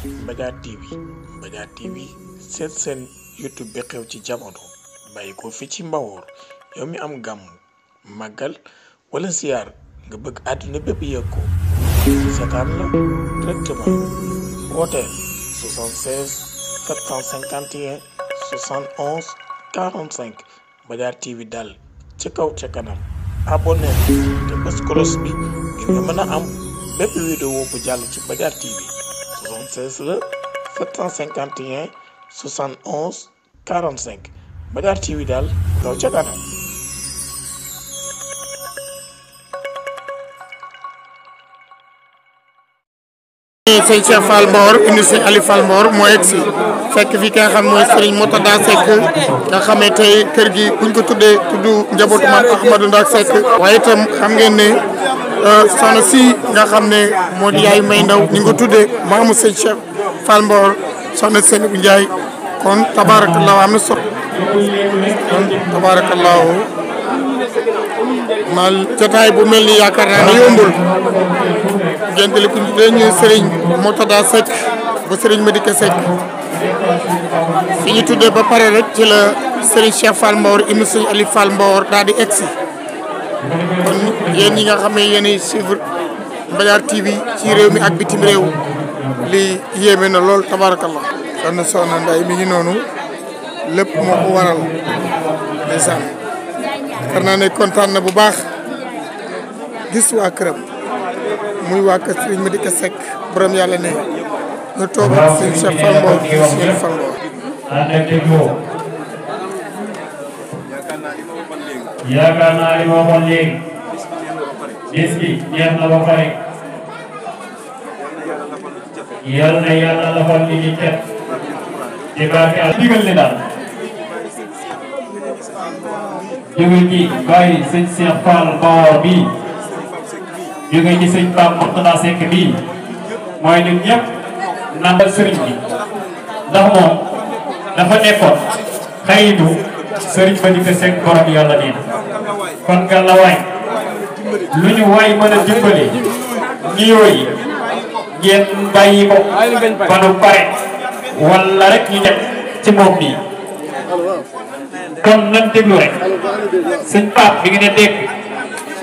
Mbadiar TV Mbadiar TV seen YouTube bi xew ci jamono bàyyi ko fi ci Mbawor yow mi am gàmm màggal wala ziar nga bëgg àdduna bépp yëg ko seetaan la directement wooteel 76 751 71 45 Mbadiar TV dal ci kaw ca kanam abonné te bës cloche bi ngir nga mën a am bépp vidéo bu jàll ci Mbadiar TV 76 la 751 71 45 Mbadiar TV daal kaw ca kanam. sëñ Cheikh Fall Mbawor indi sëñ Ali Fall Mbawor moo egg si fekk fi nga xam mooy Serigne Mourtada Seck nga xamee tey kër gi buñ ko tuddee tudd njabootu maam Ahmadou Ndak Seck waaye itam xam ngeen ne soxna si nga xam ne moo di yaay May Ndaw ñu ngi ko tuddee maamu sëñ Cheikh Fall Mbawor soxna Seyni bu Ndiaye kon tabaarakallaahu am na solo kon tabaarakallaahu mal jotaay bu mel ni yaakaar naa ne yombul ngeen di ko tuddee ñu Serigne Mourtada Seck ba Serigne Médika Seck fi ñu tuddee ba pare rek ci la Serigne Cheikh Fall Mbawor ibnu Serigne Ali Fall Mbawor daal di egsi kon yéen ñi nga xam ne yéenay suivre Mbadiar TV ci réew mi ak bitim réew li yéeme na lool tabarakallah soxna Nday mi ngi noonu lépp moo ko waral ndeysaan xar naa ne kontaan na bu baax gis waa këram muy waa kër Serigne Médika Seck borom yàlla ne nga toog ak Serigne Cheikh Fall Mbawor Serigne Fall Mbawor yaakaar naa li ma waxoon léegi bis bi jeex na ba pare yal na yàlla lafal li ñu teg ci barke al digal li daal jóge ci bàyyi sëñ Cheikh Fall Mbawor bii jóge ci sëñ Pape Mourtada Seck bii mooy ñun ñëpp nandal sëriñ bi ndax moom dafa nekkoon xayitu sëriñ Médika Seck borom yàlla nee na kon nga la waay lu ñu waay mën a dimbale ñi yooyu ngeen bàyyi ko ba nu pare wala rek ñu nekk ci moom nii kon nan déglu rek sëñ Pape bi ngi ne dégg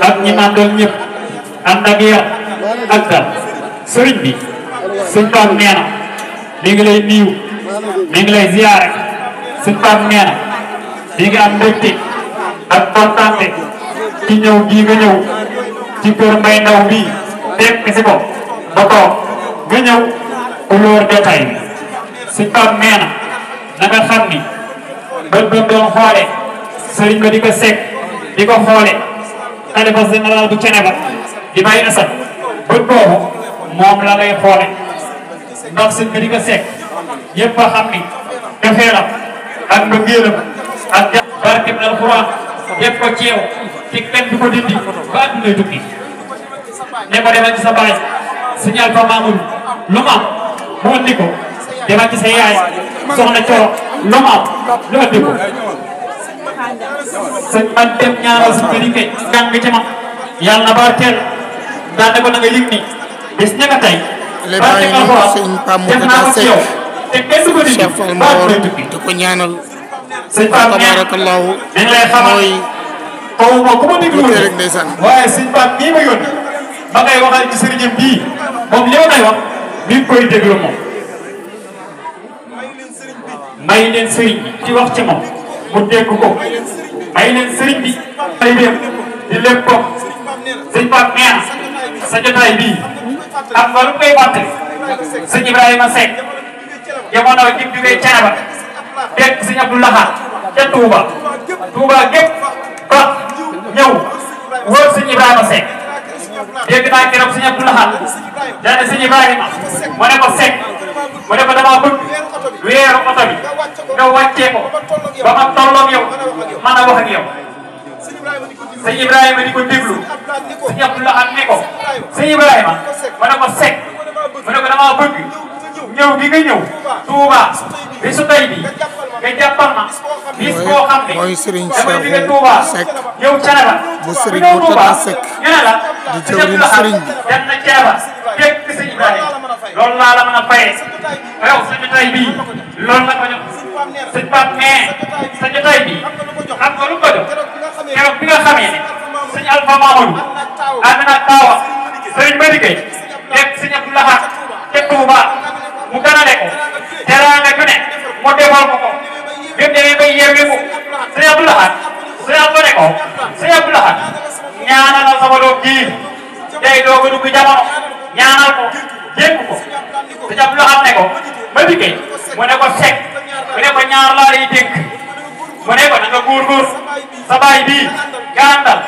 ak ñi nandoon ñëpp ànd ak yar ak dal sëriñ bi sëñ Pape nee na mi ngi lay niiw mi ngi lay ziyaare sëñ Pape nee na mi ngi am mbégte ak kontaante ci ñëw bii nga ñëw ci kër Mbay Ndaw bii fekk si ko ba toog nga ñëw couleur jotaay bi sëñ Pape nee na nga xam ni bët ba doon xoole Serigne Médika Seck di ko xoole xalifa général bu Ceneba di Baye Assane bët boobu moom la lay xoole ndax Serigne Médika Seck yëpp a xam ni defeeram ak mbëggeelam ak barke bi alxuraan yëpp ko ceew ci kenn du ko dindi ba àdduna tukki ne ko demal ci sa baay signal fa Mamour lu ma am mu andi ko demal ci sa yaay soxna Coro lu ma am lu andi ko sëñ man dem ñaanal si Médika jàng ci ma yàlla na barkeel daan ne ko na nga yëg ni bis ña nga tey barke alxuraan def naa ko ci yow te kenn du ko dindi Cheikh Fall Mbawor di ko ñaanal sëñ Pape tabarakallahu dañ lay xamal mooy xaw ma ku ma déglu rek ndeysaan waaye sëñ Pape nii ma yónni ba ngay waxal ci sëriñam bii moom li ma koy wax mi ngi koy déglu moom may leen sëriñ bi ci wax ci moom mu dégg ko may leen sëriñ bi ay dem di lépp ko sëñ Pape nee na sa jotaay bii am nga lu koy fàttali sëñ Ibrahima Seck jamono ji mu jógee Ceneba fekk sëñ Abdou Lahad ca Touba gépp ba ñëw wóor sëñ Ibrahima Seck dégg naa keroog sëñ Abdou Lahad daane sëñ Ibrahima mu ne ko Seck mu ne ko dama bëgg weeru oto bi nga wàccee ko ba ma tolloog yow mën a wax ak yow sëñ Ibrahima di ko déglu sëñ Abdou Lahad ne ko sëñ Ibrahima mu ne ko Seck mu ne ko dama bëgg ñëw bi nga ñëw Touba bisu tey bi nga jàppal ma bis boo xam ne mooy Serigne damay jóge Touba Seck ñëw Ceneba bu Serigne Mourtada Seck ñu ne la di jëwriñ Serigne bi dem na Ceneba fekk sëñ Ibrahima loolu laa la mën a fayee yow sa jotaay bii loolu la ko jox sëñ Pape nee sa jotaay bii xam nga lu ko jox keroog bi nga xamee ne sëñ Alpha Mamadou ànd na Kaawa sëriñ Madické nekk sëñ Abdou Lahad ca Touba mu ganale ko teraanga ju ne mu defal ko ko bi mu demee bay yeewi ko sëñ Abdou Lahad sëñ Alpha ne ko sëñ Abdou Lahad ñaanal sama doom ji day doog a dugg jamono ñaanal ko jékku ko sëñ Abdou Lahad ne ko Madické mu ne ko Seck mu ne ko ñaar laa lay dénk mu ne ko na nga góorgóor sa baay bii nga àndal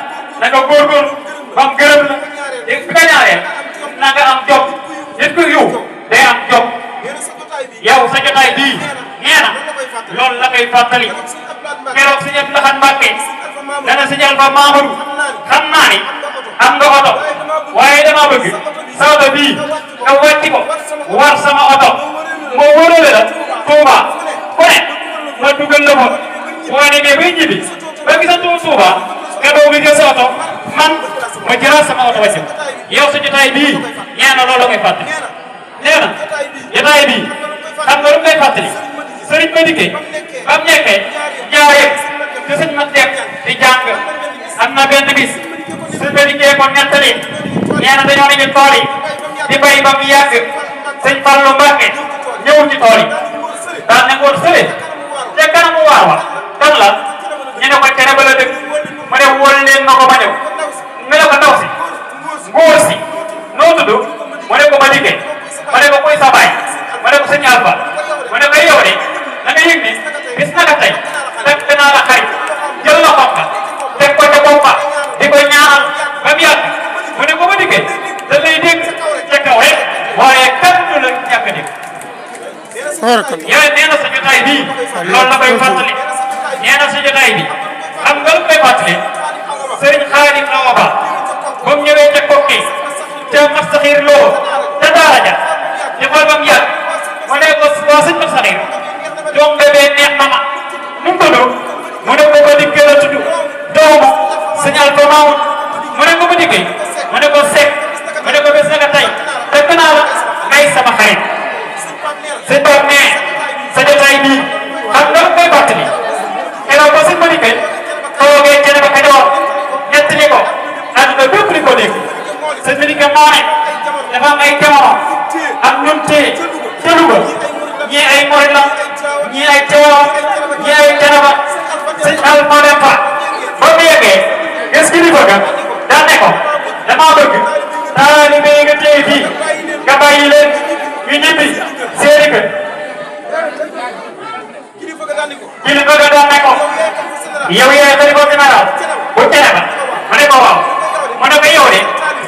na nga góorgóor ba mu gërëm la bi nga ñaareel na nga am jom nit ku yiw day am jom yow sa jotaay bii nee na loolu la koy fàttali keroog sëñ Abdou Lahad Mbacké dana sëñ Alpha Mamadou xam naa ni am nga oto waaye dama bëgg sa oto bii nga wàcc ko war sama oto moo wóorale la Touba ku ne ma dugal la ko boo demee bay ñibbi ba gisatoo Touba nga doog a jël sa oto man ma jëlaat sama oto wàcc yow sa jotaay bii nee na loolu koy fàttali nee na jotaay bii xam nga lu koy fàttali Serigne Madické ba mu nekkee ñaareel te sëñ ma dem di jàng am na benn bis Serigne Madické ko nettali nee na dañoo ne tool yi di bay ba mu yàgg sëñ Fallou Mbacké ñëw ci tool yi daan ne ngoon sële te kanamu waar wa kan la ñu ne ko cere ba la dëkk mu ne wóol leen ma ko ma ñëw mu ne ko ndaw si ngóor si noo tudd mu ne ko Madické mu ne ko kuy sa baay mu ne ko sëñ Alpha mu ne ko yow de da nga yëg ne gis na ka tey fekk naa la xarit jël la xonka teg ko ca boppa di ko ñaanal ba mu yàgg mu ne ko Madické da lay dégg ca kaw rek waaye kan du la ñàkk a dégg yow nee na sa jotaay bii loolu la koy fàttali nee na sa jotaay bi xam nga lu koy fàttali Serigne Khadim Awa Ba ba mu ñëwee ca Kokki ca Mastaxir Lo ca Daara ja ci xool ba mu yàgg mu ne ko waa sëñ Mastaxir doom bébé neex na ma nu mu tudd mu ne ko Madické la tudd doomu sëñ Alpha Mamadou mu ne ko Madické mu ne ko Seck mu ne ko bés naka tey fekk naa la ngay sama xarit sëñ Pape nee sa jotaay bii xam nga lu koy fàttali keroog ba sëñ Madické toogee cene ba Kajoor ñettali ko àdduna bépp di ko dégg sëñ Madické moo ne dafa am ay jamono ak ñun tee ca Louga ñii ay Mouride la ñii ay Tiwaawan ñii ay Thiénaba sëñ Alpha dem fa ba mu yeggee gis kilifa ga daan ne ko damaa bëgg taalibe yi nga téye fii nga bàyyi leen ñu ñibbi seeni kër kilifa ga daan ne ko yow yaay xalifa général bu Thiénaba mu ne ko waaw mu ne ko yow de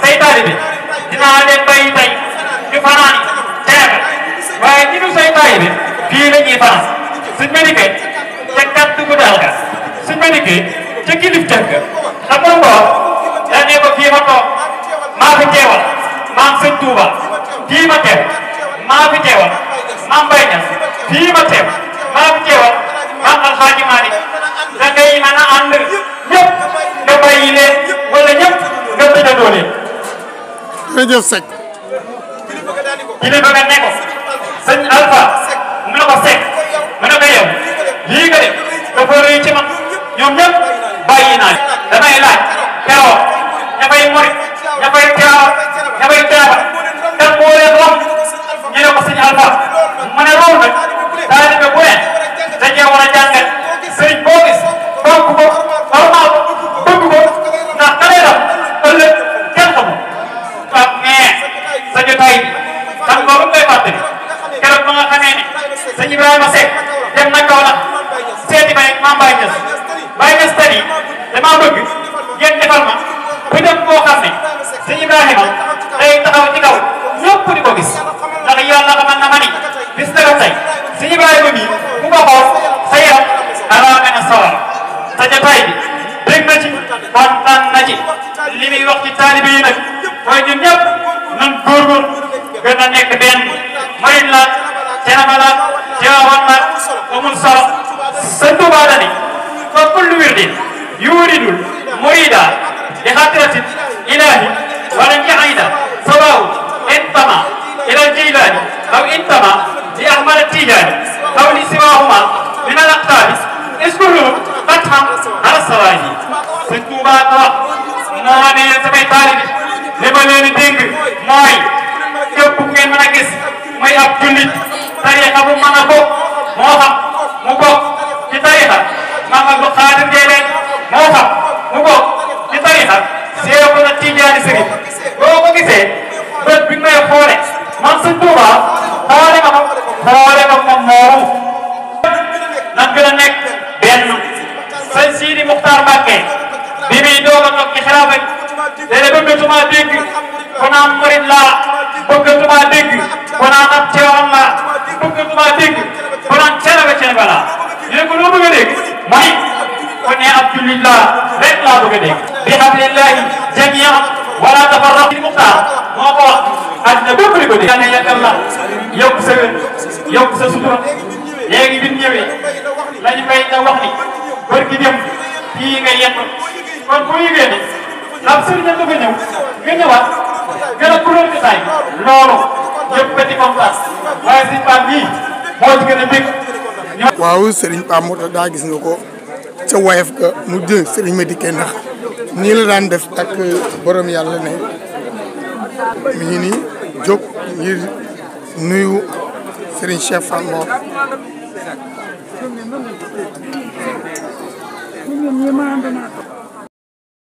say taalibe dinaa leen bàyyi tey ñu fanaani Thiénaba waaye ñi du say taalibe fii la ñuy fanaan sëñ Madické ca kàddu gu daal ga sëñ Madické ca kilifteef ga xam nga ko daan ne ko fii ma toog maa fi teewal maam sëñ Touba fii ma teew maa fi teewal maam Baye Niass fii ma teew maa fi teewal maam Alxaaji Maalik da ngay mën a ànd ñëpp nga bàyyi leen wala ñëpp nga tëjandoo leen. jërëjëf Seck. kilifa nga ne ko sëñ Alpha mu ne ko Seck mu ne ko yow lii nga def dafa rëy ci man ñoom ñëpp bàyyi naa damay laaj keroog ña fay Mouride ña fay Tiwaawan ña fay Thiénaba kan moo leen wax ñu ne ko sëñ Alpha mu ne loolu nag taalibe bu ne dañoo war a jàngal sëriñ boo gis fonk ko normal bëgg ko ndax xaleeram ëllëg kenn xamul ak mais sa jotaay xam nga lu koy fàttali keroog ba nga xamee ne sëñ Ibrahima Seck dem na Kaolack seeti ba maam Baye Niass Baye Niass tani damaa bëgg ngeen defal ma bu dem koo xam ne sëñ Ibrahima day taxaw ci kaw ñëpp di ko gis ndax yàlla xamal na ma ni bis dara tey sëñ Ibrahima bii ku ko xool sa yaram alaaka na sawar sa jotaay bi dégg na ci kontaan na ci li muy wax ci taalibe yi nag mooy ñun ñëpp nan góorgóor gën a nekk benn Mouride la Thiénaba la Tiwaawan la amul solo sëñ Tuubaa la ni fa kullu wirdin yuridul murida li xadratin ilahi wala njaxida sawawu intama ila jilaani أو انتمى لأحمد التيجاني أو لسواهما من الأقطاب اذكروا فتحا على الصلاة سنتوبا طرق مواني سمي طالبي لبنين دينك موي كيف ngeen mën a gis muy ab jullit tariixa bu mën a bokk moo xam mu bokk ci tariixa Maam Abdu Xaadir Jeylaani moo xam mu bokk ci tariixa Seexuna Tijaani Sëriñ boo ko gisee bët bi may xoole man Sëñ Tuuba xoole nga moom moomu nan gën a nekk benn Sëñ Sidi Muxtaar Mbàkke bi muy doog a toog ci xilaafa léeg-léeg bëggatuma dégg ko naan murid laa bëggatuma dégg ko naan ab Tiwaawan laa bëggatuma dégg ko naan Ceneba laa ñu ne ko loo bëgg a dégg mooy ko ne ab jullit laa rek laa bëgg a dégg bi hablillahi jamii'an wala tafarraqu Muxtaar moo ko wax àddina bépp di ko dégg ne yàggal la yokk sa wér yokk sa sutura léegi bi mu ñëwee lañu koy da wax ni barki dem fii nga yenn kon boo yëgee ni ndax sëriñ nga ñëw nga ñëwaat gën a kuréel gi tay loolu ñëpp petit kontaan waaye sëriñ Pape bii moo ci gën a bég. waaw sëriñ Pape Mourtada gis nga ko ca wayef ka mu dégg sëriñ Madické ndax nii la daan def ak borom yàlla ne mi ngi nii jóg ngir nuyu sëriñ Cheikh Fall Mor.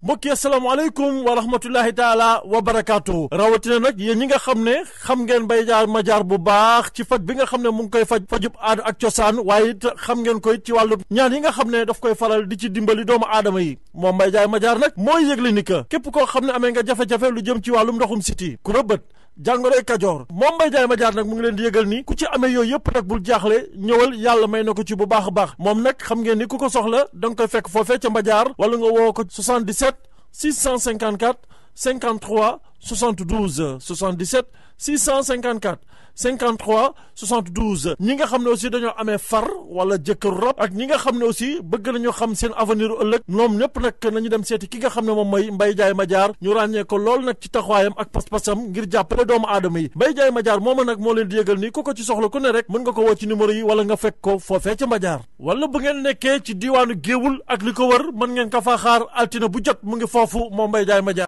mbokk yi asalaamaaleykum wa rahmatullahi taala wa barakaatu rawatina nag yéen ñi nga xam ne xam ngeen Mbaye Diar Madiar bu baax ci faj bi nga xam ne mu ngi koy fajub aada ak cosaan waaye it xam ngeen koy ci wàllu ñaan yi nga xam ne daf koy faral di ci dimbali doomu aadama yi moom Mbaye Diar Madiar nag mooy yëgle ni que képp koo xam ne amee nga jafe-jafe lu jëm ci wàllum ndoxum siti ku rëbët jàngoroy kajoor moom Mbaye Diar Madiar nag mu ngi leen di yëgal ni ku ci amee yooyu yëpp nag bul jaaxle ñëwal yàlla may na ko ci bu baax a baax moom nag xam ngeen ni ku ko soxla da nga koy fekk foofee ca Madiar wala nga woo ko 77 654 53 72 77 654 53 72 ñi nga xam ne aussi dañoo amee far wala jëkkëru rab ak ñi nga xam ne aussi bëgg nañu xam seen avenir ëllëg ñoom ñëpp nag nañu dem seeti ki nga xam ne moom mooy Mbaye Diar Madiar ñu ràññee ko lool nag ci taxawaayam ak pas-pasam ngir jàppale doomu aadama yi Mbaye Diar Madiar mooma nag moo leen di yëgal ni ku ko ci soxla ku ne rek mën nga ko woo ci numéro yi wala nga fekk ko foofee ca Madiar wala bu ngeen nekkee ci diiwaanu Géewul ak li ko wër mën ngeen ka faa xaar altine bu jot mu ngi foofu moom Mbaye Diar Madiar